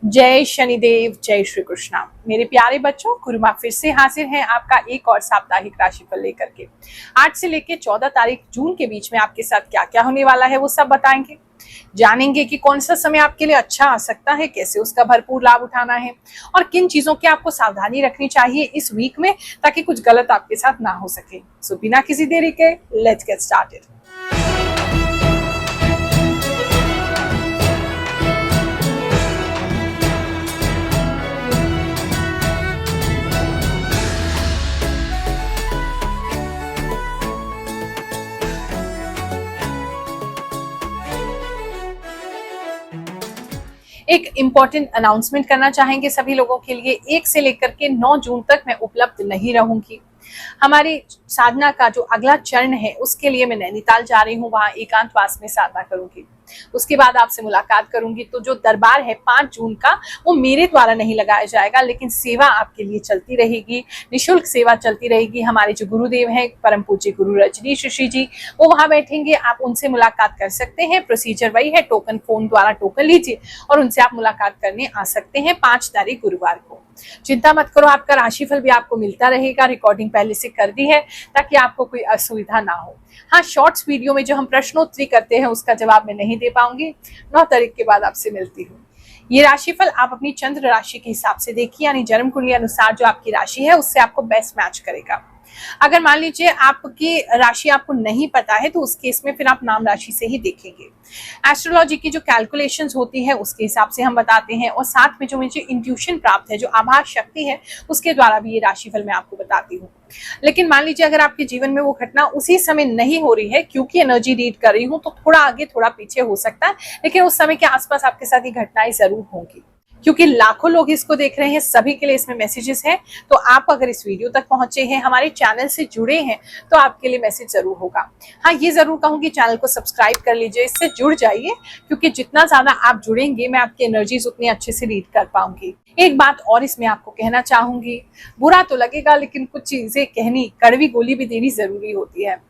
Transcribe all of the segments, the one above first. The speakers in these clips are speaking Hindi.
जय शनिदेव, जय श्री कृष्णा। मेरे प्यारे बच्चों, गुरुमा फिर से हाजिर हैं आपका एक और साप्ताहिक राशिफल लेकर के। 8 से लेकर 14 तारीख जून के बीच में आपके साथ क्या क्या होने वाला है वो सब बताएंगे। जानेंगे कि कौन सा समय आपके लिए अच्छा आ सकता है, कैसे उसका भरपूर लाभ उठाना है और किन चीजों की आपको सावधानी रखनी चाहिए इस वीक में, ताकि कुछ गलत आपके साथ ना हो सके। सो बिना किसी देरी के लेट्स गेट स्टार्टेड। एक इम्पॉर्टेंट अनाउंसमेंट करना चाहेंगे सभी लोगों के लिए। 1 से लेकर के 9 जून तक मैं उपलब्ध नहीं रहूंगी। हमारी साधना का जो अगला चरण है उसके लिए मैं नैनीताल जा रही हूँ, वहां एकांतवास में साधना करूंगी। उसके बाद आपसे मुलाकात करूंगी। तो जो दरबार है 5 जून का, वो मेरे द्वारा नहीं लगाया जाएगा, लेकिन सेवा आपके लिए चलती रहेगी, निःशुल्क सेवा चलती रहेगी। हमारे जो गुरुदेव हैं परम पूज्य गुरु रजनीश ऋषि जी, वो वहां बैठेंगे, आप उनसे मुलाकात कर सकते हैं। प्रोसीजर वही है, टोकन फोन द्वारा टोकन लीजिए और उनसे आप मुलाकात करने आ सकते हैं 5 तारीख गुरुवार को। चिंता मत करो, आपका राशिफल भी आपको मिलता रहेगा। रिकॉर्डिंग पहले से कर दी है ताकि आपको कोई असुविधा ना हो। हाँ, शॉर्ट्स वीडियो में जो हम प्रश्नोत्तरी करते हैं उसका जवाब मैं नहीं दे पाऊंगी। 9 तारीख के बाद आपसे मिलती हूँ। ये राशिफल आप अपनी चंद्र राशि के हिसाब से देखिए, यानी जन्म कुंडली अनुसार जो आपकी राशि है उससे आपको बेस्ट मैच करेगा। अगर मान लीजिए आपकी राशि आपको नहीं पता है तो उस केस में फिर आप नाम राशि से ही देखेंगे। एस्ट्रोलॉजी की जो कैलकुलेशंस होती है उसके हिसाब से हम बताते हैं, और साथ में जो मुझे इंट्यूशन प्राप्त है, जो आभास शक्ति है, उसके द्वारा भी ये राशिफल मैं आपको बताती हूँ। लेकिन मान लीजिए अगर आपके जीवन में वो घटना उसी समय नहीं हो रही है, क्योंकि एनर्जी रीड कर रही हूँ, तो थोड़ा आगे थोड़ा पीछे हो सकता है, लेकिन उस समय के आसपास आपके साथ ये घटनाएं जरूर होंगी। क्योंकि लाखों लोग इसको देख रहे हैं, सभी के लिए इसमें मैसेजेस हैं। तो आप अगर इस वीडियो तक पहुंचे हैं, हमारे चैनल से जुड़े हैं, तो आपके लिए मैसेज जरूर होगा। हाँ, ये जरूर कहूंगी, चैनल को सब्सक्राइब कर लीजिए, इससे जुड़ जाइए, क्योंकि जितना ज्यादा आप जुड़ेंगे मैं आपकी एनर्जीज उतनी अच्छे से रीड कर पाऊंगी। एक बात और इसमें आपको कहना चाहूंगी, बुरा तो लगेगा लेकिन कुछ चीजें कहनी, कड़वी गोली भी देनी जरूरी होती है।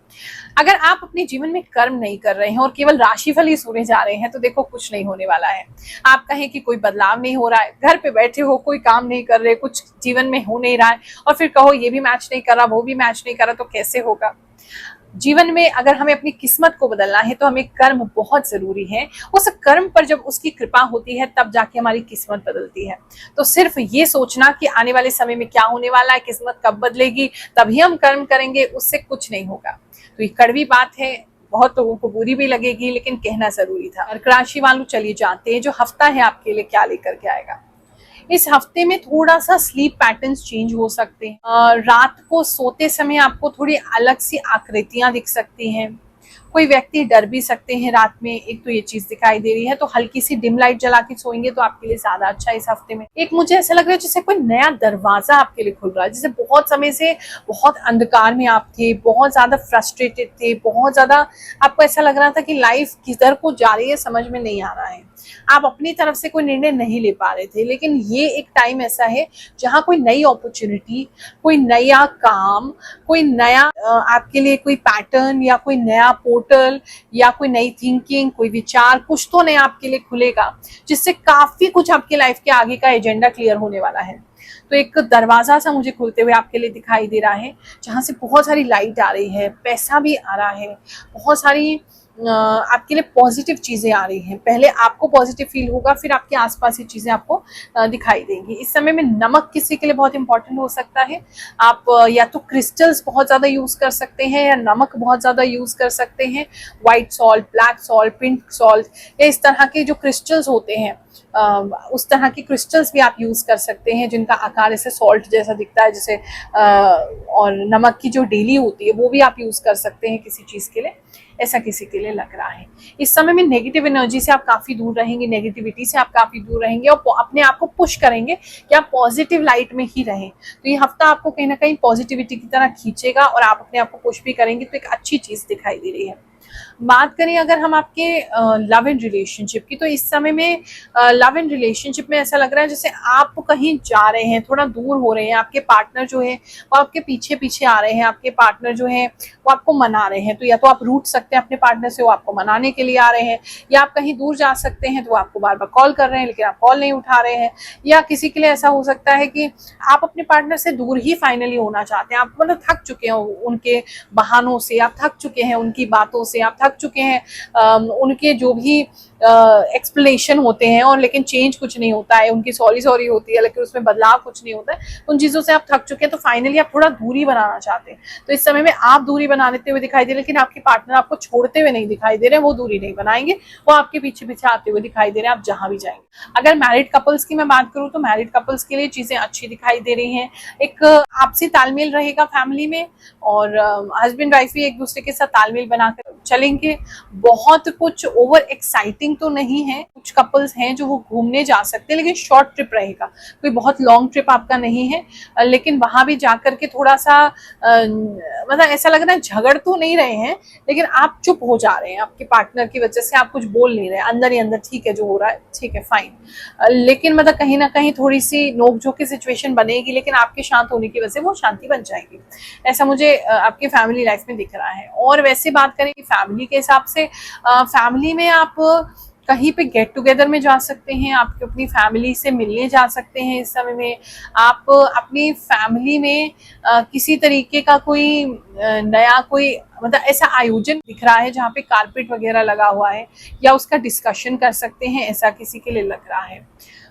अगर आप अपने जीवन में कर्म नहीं कर रहे हैं और केवल राशिफल ही सुने जा रहे हैं, तो देखो कुछ नहीं होने वाला है। आप कहें कि कोई बदलाव नहीं हो रहा है, घर पे बैठे हो, कोई काम नहीं कर रहे, कुछ जीवन में हो नहीं रहा है, और फिर कहो ये भी मैच नहीं कर रहा, वो भी मैच नहीं कर रहा, तो कैसे होगा। जीवन में अगर हमें अपनी किस्मत को बदलना है तो हमें कर्म बहुत जरूरी है। उस कर्म पर जब उसकी कृपा होती है तब जाके हमारी किस्मत बदलती है। तो सिर्फ ये सोचना कि आने वाले समय में क्या होने वाला है, किस्मत कब बदलेगी, तभी हम कर्म करेंगे, उससे कुछ नहीं होगा। तो ये कड़वी बात है, बहुत लोगों को बुरी भी लगेगी, लेकिन कहना जरूरी था। कर्क राशि वालों, चलिए जानते हैं जो हफ्ता है आपके लिए क्या लेकर के आएगा। इस हफ्ते में थोड़ा सा स्लीप पैटर्न्स चेंज हो सकते हैं। रात को सोते समय आपको थोड़ी अलग सी आकृतियां दिख सकती हैं। कोई व्यक्ति डर भी सकते हैं रात में, एक तो ये चीज दिखाई दे रही है। तो हल्की सी डिम लाइट जला के सोएंगे तो आपके लिए ज्यादा अच्छा है इस हफ्ते में। एक मुझे ऐसा लग रहा है जैसे कोई नया दरवाजा आपके लिए खुल रहा है, जैसे बहुत समय से बहुत अंधकार में आप थे, बहुत ज्यादा फ्रस्ट्रेटेड थे, बहुत ज्यादा आपको ऐसा लग रहा था कि लाइफ किधर को जा रही है समझ में नहीं आ रहा है, आप अपनी तरफ से कोई निर्णय नहीं ले पा रहे थे। लेकिन ये एक टाइम ऐसा है जहां कोई नई अपॉर्चुनिटी, कोई नया काम, कोई नया आपके लिए कोई पैटर्न या कोई नया पोर्टल या कोई नई थिंकिंग, कोई विचार, कुछ तो नया आपके लिए खुलेगा, जिससे काफी कुछ आपके लाइफ के आगे का एजेंडा क्लियर होने वाला है। तो एक दरवाजा सा मुझे खुलते हुए आपके लिए दिखाई दे रहा है, जहां से बहुत सारी लाइट आ रही है, पैसा भी आ रहा है, बहुत सारी आपके लिए पॉजिटिव चीजें आ रही हैं। पहले आपको पॉजिटिव फील होगा, फिर आपके आसपास ये चीजें आपको दिखाई देंगी। इस समय में नमक किसी के लिए बहुत इंपॉर्टेंट हो सकता है। आप या तो क्रिस्टल्स बहुत ज्यादा यूज कर सकते हैं, या नमक बहुत ज्यादा यूज कर सकते हैं। White salt, black salt, pink salt, या इस तरह के जो क्रिस्टल्स होते हैं, उस तरह की क्रिस्टल्स भी आप यूज कर सकते हैं, जिनका आकार ऐसे सॉल्ट जैसा दिखता है, जैसे और नमक की जो डेली होती है वो भी आप यूज कर सकते हैं किसी चीज के लिए। ऐसा किसी के लिए लग रहा है। इस समय में नेगेटिव एनर्जी से आप काफी दूर रहेंगे, नेगेटिविटी से आप काफी दूर रहेंगे, और अपने आप को पुश करेंगे कि आप पॉजिटिव लाइट में ही रहें। तो ये हफ्ता आपको कहीं ना कहीं पॉजिटिविटी की तरह खींचेगा और आप अपने आप को पुश भी करेंगे। तो एक अच्छी चीज दिखाई दे रही है। बात करें अगर हम आपके लव एंड रिलेशनशिप की, तो इस समय में लव एंड रिलेशनशिप में ऐसा लग रहा है जैसे आप कहीं जा रहे हैं, थोड़ा दूर हो रहे हैं, आपके पार्टनर जो है वो आपके पीछे पीछे आ रहे हैं, आपके पार्टनर जो है वो आपको मना रहे हैं। तो या तो आप रूठ सकते हैं अपने पार्टनर से, वो आपको मनाने के लिए आ रहे हैं, या आप कहीं दूर जा सकते हैं तो वो आपको बार बार कॉल कर रहे हैं लेकिन आप कॉल नहीं उठा रहे हैं। या किसी के लिए ऐसा हो सकता है कि आप अपने पार्टनर से दूर ही फाइनली होना चाहते हैं, आप मतलब थक चुके हैं उनके बहानों से, आप थक चुके हैं उनकी बातों से, आप थक चुके हैं उनके जो भी एक्सप्लेनेशन होते हैं, और लेकिन चेंज कुछ नहीं होता है, उनकी सॉरी सॉरी होती है लेकिन उसमें बदलाव कुछ नहीं होता है, उन चीज़ों से आप थक चुके हैं। तो फाइनली आप थोड़ा दूरी बनाना चाहते हैं। तो इस समय में आप दूरी बना लेते हुए दिखाई दे रहे हैं, लेकिन आपके पार्टनर आपको छोड़ते हुए नहीं दिखाई दे रहे हैं, वो दूरी नहीं बनाएंगे, वो आपके पीछे पीछे आते हुए दिखाई दे रहे हैं, आप जहां भी जाएंगे। अगर मैरिड कपल्स की मैं बात करूं तो मैरिड कपल्स के लिए चीजें अच्छी दिखाई दे रही हैं। एक आपसी तालमेल रहेगा फैमिली में, और हस्बैंड वाइफ भी एक दूसरे के साथ तालमेल बनाकर चलेंगे। बहुत कुछ ओवर एक्साइटिंग तो नहीं है, कुछ कपल्स हैं जो वो घूमने जा सकते हैं लेकिन शॉर्ट ट्रिप रहेगा, कोई बहुत लॉन्ग ट्रिप आपका नहीं है। लेकिन वहां भी जाकर के थोड़ा सा मतलब ऐसा लग रहा है झगड़ तो नहीं रहे हैं, लेकिन आप चुप हो जा रहे हैं आपके पार्टनर की वजह से, आप कुछ बोल नहीं रहे अंदर ही अंदर, ठीक है जो हो रहा है ठीक है फाइन, लेकिन मतलब कहीं ना कहीं थोड़ी सी नोकझोंक की सिचुएशन बनेगी, लेकिन आपके शांत होने की वजह से वो शांति बन जाएगी, ऐसा मुझे आपकी फैमिली लाइफ में दिख रहा है। और वैसे बात करें फैमिली के हिसाब से, फैमिली में आप कहीं पे गेट टुगेदर में जा सकते हैं, आप अपनी फैमिली से मिलने जा सकते हैं। इस समय में आप अपनी फैमिली में किसी तरीके का कोई नया कोई मतलब ऐसा आयोजन दिख रहा है जहाँ पे कारपेट वगैरह लगा हुआ है, या उसका डिस्कशन कर सकते हैं, ऐसा किसी के लिए लग रहा है।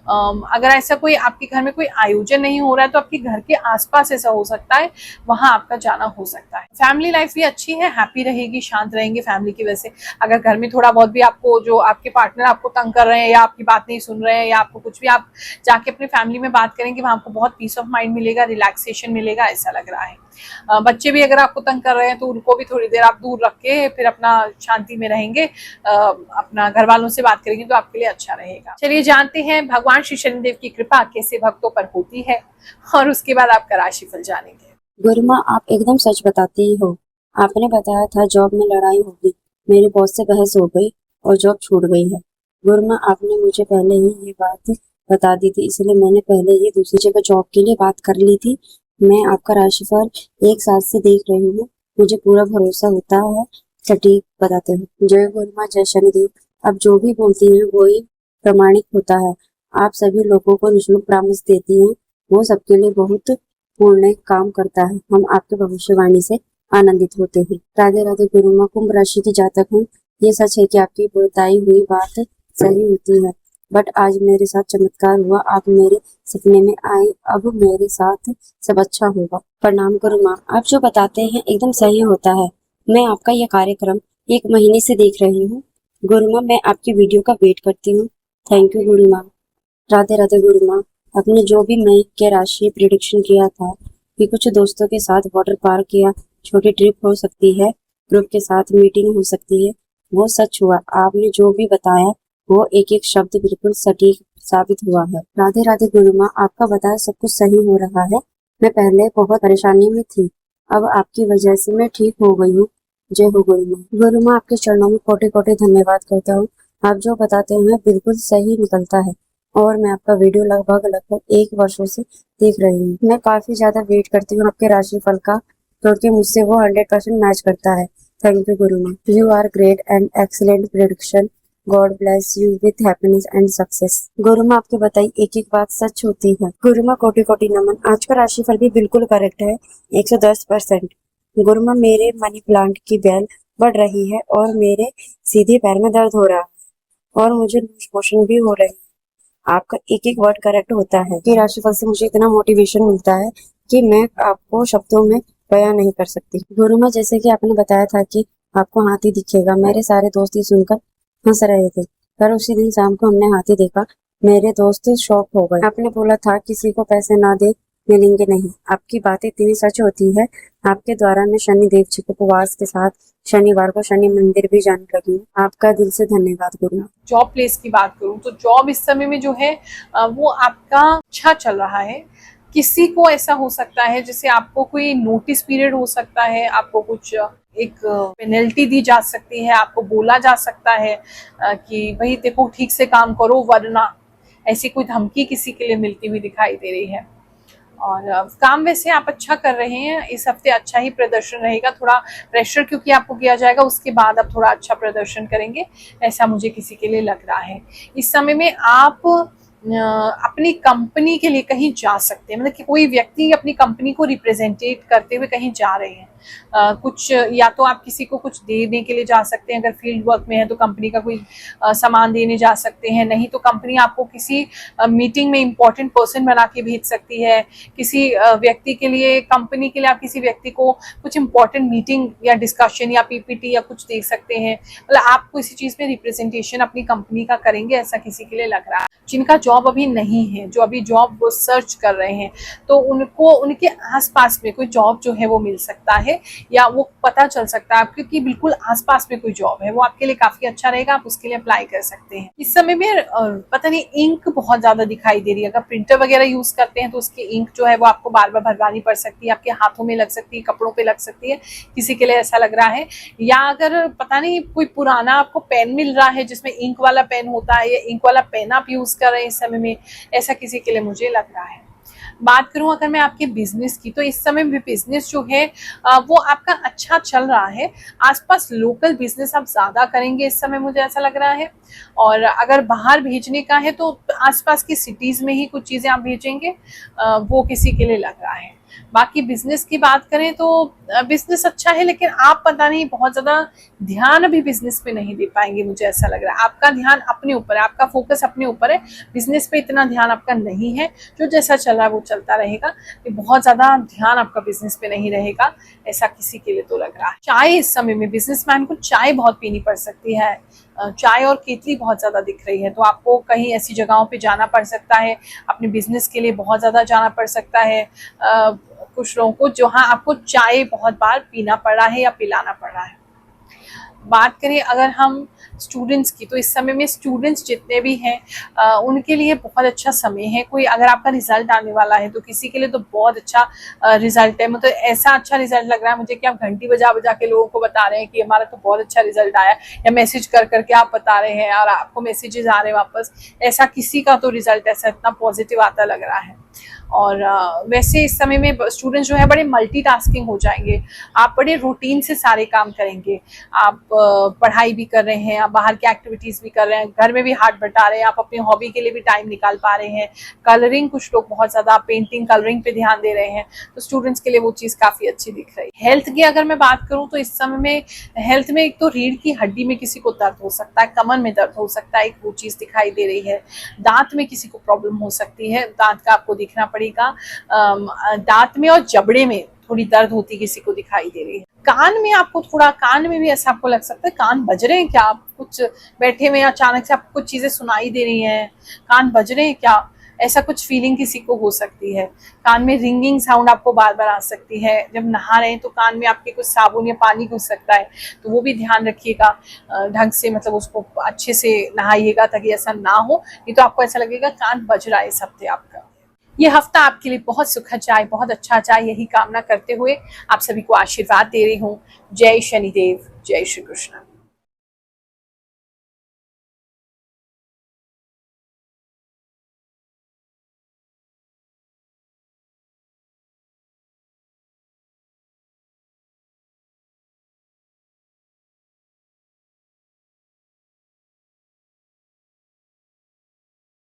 अगर ऐसा कोई आपके घर में कोई आयोजन नहीं हो रहा है तो आपके घर के आसपास ऐसा हो सकता है, वहां आपका जाना हो सकता है। फैमिली लाइफ भी अच्छी है, हैप्पी रहेगी, शांत रहेंगे फैमिली की वजह से। अगर घर में थोड़ा बहुत भी आपको जो आपके पार्टनर आपको तंग कर रहे हैं, या आपकी बात नहीं सुन रहे हैं, या आपको कुछ भी, आप जाके अपनी फैमिली में बात करेंगे, वहां आपको बहुत पीस ऑफ माइंड मिलेगा, रिलैक्सेशन मिलेगा, ऐसा लग रहा है। बच्चे भी अगर आपको तंग कर रहे हैं तो उनको भी थोड़ी देर आप दूर रख के फिर अपना शांति में रहेंगे, अपना घर वालों से बात करेंगे तो आपके लिए अच्छा रहेगा। चलिए जानते हैं भगवान श्री शनिदेव की कृपा कैसे भक्तों पर होती है, और उसके बाद आपका राशिफल जानेंगे। गुरु माँ, आप एकदम सच बताती हो। आपने बताया था जॉब में लड़ाई होगी, मेरे बॉस से बहस हो गई और जॉब छूट गई है। गुरु माँ, आपने मुझे पहले ही ये बात बता दी थी, इसलिए मैंने पहले ही दूसरी जगह जॉब के लिए बात कर ली थी। मैं आपका राशिफल एक साल से देख रही हूँ, मुझे पूरा भरोसा होता है, सटीक बताते हो। जय गुरु माँ, जय शनिदेव। अब जो भी बोलती हैं वो ही प्रमाणिक होता है। आप सभी लोगों को निःशुल्क परामर्श देती हैं, वो सबके लिए बहुत पूर्ण काम करता है। हम आपके भविष्यवाणी से आनंदित होते हैं। राधे राधे गुरु माँ, कुंभ राशि की जातक हूँ। ये सच है कि आपकी बताई हुई बात सही होती है, बट आज मेरे साथ चमत्कार हुआ। आप मेरे सपने में आए, अब मेरे साथ सब अच्छा होगा। प्रणाम गुरु माँ, आप जो बताते हैं एकदम सही होता है। मैं आपका यह कार्यक्रम 1 महीने से देख रही हूँ। गुरु माँ, मैं आपकी वीडियो का वेट करती हूँ। थैंक यू गुरु माँ। राधे राधे गुरु माँ, आपने जो भी मई के राशि प्रिडिक्शन किया था कि कुछ दोस्तों के साथ वाटर पार्क या छोटी ट्रिप हो सकती है, ग्रुप के साथ मीटिंग हो सकती है, वो सच हुआ। आपने जो भी बताया वो एक एक शब्द बिल्कुल सटीक साबित हुआ है। राधे राधे गुरु माँ, आपका बताया सब कुछ सही हो रहा है। मैं पहले बहुत परेशानी में थी, अब आपकी वजह से मैं ठीक हो गई हूँ। जय हो गुरु माँ। गुरु माँ, आपके चरणों में कोटि कोटि धन्यवाद करता हूँ। आप जो बताते हैं बिल्कुल सही निकलता है, और मैं आपका वीडियो लगभग 1 वर्षों से देख रही हूँ। मैं काफी ज्यादा वेट करती हूँ आपके राशिफल का, क्योंकि मुझसे वो 100% मैच करता है। थैंक यू गुरु माँ। You are great and excellent prediction. God bless you with happiness and success. गुरु माँ, आपकी बताई एक एक बात सच होती है। गुरु माँ, कोटि कोटि नमन। आज का राशिफल भी बिल्कुल करेक्ट है, 110%। गुरु माँ, मेरे मनी प्लांट की बेल बढ़ रही है और मेरे सीधे पैर में दर्द हो रहा है और मुझे लूज मोशन भी हो रही है। आपका एक एक वर्ड करेक्ट होता है। कि राशिफल से मुझे इतना मोटिवेशन मिलता है कि मैं आपको शब्दों में बयां नहीं कर सकती। गुरु माँ, जैसे कि आपने बताया था कि आपको हाथी दिखेगा, मेरे सारे दोस्त ही सुनकर हंस रहे थे, पर उसी दिन शाम को हमने हाथी देखा। मेरे दोस्त शॉक हो गए। आपने बोला था किसी को पैसे ना दे मिलेंगे नहीं। आपकी बातें इतनी सच होती है। आपके द्वारा मैं शनि देव जी को उपवास के साथ शनिवार को शनि मंदिर भी जाने लगी हूँ। आपका दिल से धन्यवाद गुरु माँ। जॉब प्लेस की बात करूं तो जॉब इस समय में जो है वो आपका अच्छा चल रहा है। किसी को ऐसा हो सकता है जैसे आपको कोई नोटिस पीरियड हो सकता है, आपको कुछ एक पेनल्टी दी जा सकती है, आपको बोला जा सकता है कि भाई देखो ठीक से काम करो वरना, ऐसी कोई धमकी किसी के लिए मिलती हुई दिखाई दे रही है। और काम वैसे आप अच्छा कर रहे हैं, इस हफ्ते अच्छा ही प्रदर्शन रहेगा, थोड़ा प्रेशर क्योंकि आपको किया जाएगा, उसके बाद आप थोड़ा अच्छा प्रदर्शन करेंगे, ऐसा मुझे किसी के लिए लग रहा है। इस समय में आप अपनी कंपनी के लिए कहीं जा सकते हैं, मतलब कि कोई व्यक्ति अपनी कंपनी को रिप्रेजेंटेट करते हुए कहीं जा रहे हैं। कुछ या तो आप किसी को कुछ देने के लिए जा सकते हैं, अगर फील्ड वर्क में है तो कंपनी का कोई सामान देने जा सकते हैं, नहीं तो कंपनी आपको किसी मीटिंग में इंपॉर्टेंट पर्सन बना के भेज सकती है। किसी व्यक्ति के लिए, कंपनी के लिए आप किसी व्यक्ति को कुछ इंपॉर्टेंट मीटिंग या डिस्कशन या पीपीटी या कुछ दे सकते हैं, मतलब आप किसी चीज में रिप्रेजेंटेशन अपनी कंपनी का करेंगे, ऐसा किसी के लिए लग रहा है। जिनका जॉब अभी नहीं है, जो अभी जॉब वो सर्च कर रहे हैं, तो उनको उनके आसपास में कोई जॉब जो है वो मिल सकता है, या वो पता चल सकता है आपको कि बिल्कुल आसपास में कोई जॉब है, वो आपके लिए काफी अच्छा रहेगा, आप उसके लिए अप्लाई कर सकते हैं। इस समय में पता नहीं इंक बहुत ज्यादा दिखाई दे रही है, अगर प्रिंटर वगैरह यूज करते हैं तो उसकी इंक जो है वो आपको बार बार भरवानी पड़ सकती है, आपके हाथों में लग सकती है, कपड़ों पे लग सकती है, किसी के लिए ऐसा लग रहा है। या अगर पता नहीं कोई पुराना आपको पेन मिल रहा है जिसमें इंक वाला पेन होता है, या इंक वाला पेन आप यूज कर रहे हैं इस समय में, ऐसा किसी के लिए मुझे लग रहा है। बात करूं अगर मैं आपके बिजनेस की, तो इस समय भी बिजनेस जो है वो आपका अच्छा चल रहा है। आसपास लोकल बिजनेस आप ज्यादा करेंगे इस समय, मुझे ऐसा लग रहा है। और अगर बाहर भेजने का है तो आसपास की सिटीज में ही कुछ चीजें आप भेजेंगे, वो किसी के लिए लग रहा है। बाकी बिजनेस की बात करें तो बिजनेस अच्छा है, लेकिन आप पता नहीं बहुत ज्यादा ध्यान अभी बिजनेस पे नहीं दे पाएंगे, मुझे ऐसा लग रहा है। आपका ध्यान अपने ऊपर है, आपका फोकस अपने ऊपर है, बिजनेस पे इतना ध्यान आपका नहीं है, जो जैसा चल रहा है वो चलता रहेगा, बहुत ज्यादा ध्यान आपका बिजनेस पे नहीं रहेगा, ऐसा किसी के लिए तो लग रहा है। चाय इस समय में बिजनेसमैन को चाय बहुत पीनी पड़ सकती है, चाय और केतली बहुत ज्यादा दिख रही है, तो आपको कहीं ऐसी जगहों पे जाना पड़ सकता है, अपने बिजनेस के लिए बहुत ज्यादा जाना पड़ सकता है। कुछ लोगों को जहाँ आपको चाय बहुत बार पीना पड़ रहा है या पिलाना पड़ रहा है। बात करें अगर हम स्टूडेंट्स की, तो इस समय में स्टूडेंट्स जितने भी हैं उनके लिए बहुत अच्छा समय है। कोई अगर आपका रिजल्ट आने वाला है तो किसी के लिए तो बहुत अच्छा रिजल्ट है, मतलब ऐसा अच्छा रिजल्ट लग रहा है मुझे कि आप घंटी बजा बजा के लोगों को बता रहे हैं कि हमारा तो बहुत अच्छा रिजल्ट आया, या मैसेज कर करके आप बता रहे हैं और आपको मैसेजेस आ रहे हैं वापस, ऐसा किसी का तो रिजल्ट ऐसा इतना पॉजिटिव आता लग रहा है। और वैसे इस समय में स्टूडेंट्स जो है बड़े मल्टीटास्किंग हो जाएंगे, आप बड़े रूटीन से सारे काम करेंगे, आप पढ़ाई भी कर रहे हैं, आप बाहर की एक्टिविटीज भी कर रहे हैं, घर में भी हाथ बटा रहे हैं, आप अपनी हॉबी के लिए भी टाइम निकाल पा रहे हैं, कलरिंग, कुछ लोग बहुत ज्यादा पेंटिंग कलरिंग पे ध्यान दे रहे हैं, तो स्टूडेंट्स के लिए वो चीज काफी अच्छी दिख रही है। हेल्थ की अगर मैं बात करूं तो इस समय में हेल्थ में एक तो रीढ़ की हड्डी में किसी को दर्द हो सकता है, कमर में दर्द हो सकता है, एक वो चीज दिखाई दे रही है। दांत में किसी को प्रॉब्लम हो सकती है, दांत का आपको देखना पड़ेगा, दांत में और जबड़े में थोड़ी दर्द होती किसी को दिखाई दे रही है। कान में आपको थोड़ा, कान में भी ऐसा आपको लग सकता है कान बज रहे हैं क्या, आप कुछ बैठे हुए अचानक से आपको कुछ चीजें सुनाई दे रही हैं, कान बज रहे हैं क्या, ऐसा कुछ फीलिंग किसी को हो सकती है। कान में रिंगिंग साउंड आपको बार बार आ सकती है, जब नहा रहे हैं तो कान में आपके कुछ साबुन या पानी घुस सकता है, तो वो भी ध्यान रखिएगा ढंग से, मतलब उसको अच्छे से नहाइएगा ताकि ऐसा ना हो, नहीं तो आपको ऐसा लगेगा कान बज रहा है इस हफ्ते आपका। ये हफ्ता आपके लिए बहुत सुखद जाए, बहुत अच्छा जाए, यही कामना करते हुए आप सभी को आशीर्वाद दे रही हूँ। जय शनिदेव, जय श्री कृष्ण।